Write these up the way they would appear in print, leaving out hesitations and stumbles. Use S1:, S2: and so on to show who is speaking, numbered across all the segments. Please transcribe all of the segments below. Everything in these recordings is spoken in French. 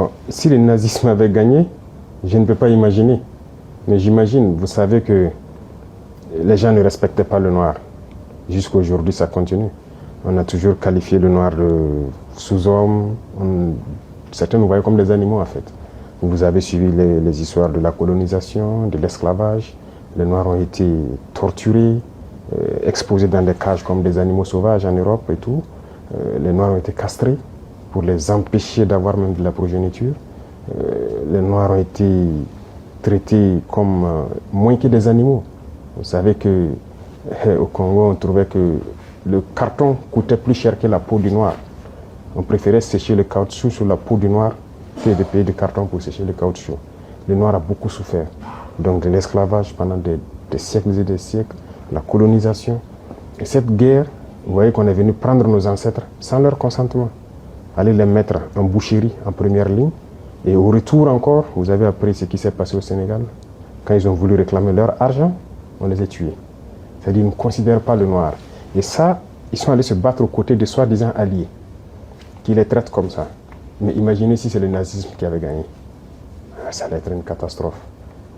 S1: Bon, si le nazisme avait gagné, je ne peux pas imaginer. Mais j'imagine, vous savez que les gens ne respectaient pas le noir. Jusqu'à aujourd'hui, ça continue. On a toujours qualifié le noir de sous-homme. Certains nous voyaient comme des animaux, en fait. Vous avez suivi les histoires de la colonisation, de l'esclavage. Les noirs ont été torturés, exposés dans des cages comme des animaux sauvages en Europe et tout. Les noirs ont été castrés pour les empêcher d'avoir même de la progéniture. Les noirs ont été traités comme moins que des animaux. Vous savez que au Congo, on trouvait que le carton coûtait plus cher que la peau du noir. On préférait sécher le caoutchouc sur la peau du noir que de payer du carton pour sécher le caoutchouc. Le noir a beaucoup souffert. Donc de l'esclavage pendant des siècles et des siècles, la colonisation. Et cette guerre, vous voyez qu'on est venu prendre nos ancêtres sans leur consentement, aller les mettre en boucherie, en première ligne. Et au retour encore, vous avez appris ce qui s'est passé au Sénégal. Quand ils ont voulu réclamer leur argent, on les a tués. C'est-à-dire qu'ils ne considèrent pas le noir. Et ça, ils sont allés se battre aux côtés de soi-disant alliés, qui les traitent comme ça. Mais imaginez si c'est le nazisme qui avait gagné. Ça allait être une catastrophe.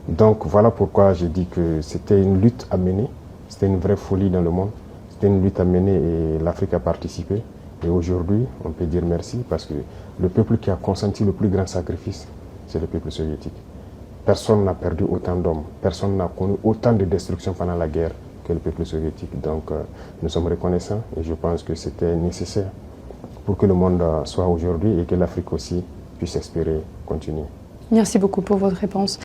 S1: Donc voilà pourquoi j'ai dit que c'était une lutte à mener. C'était une vraie folie dans le monde. C'était une lutte à mener et l'Afrique a participé. Et aujourd'hui, on peut dire merci parce que le peuple qui a consenti le plus grand sacrifice, c'est le peuple soviétique. Personne n'a perdu autant d'hommes, personne n'a connu autant de destruction pendant la guerre que le peuple soviétique. Donc nous sommes reconnaissants et je pense que c'était nécessaire pour que le monde soit aujourd'hui et que l'Afrique aussi puisse espérer continuer.
S2: Merci beaucoup pour votre réponse.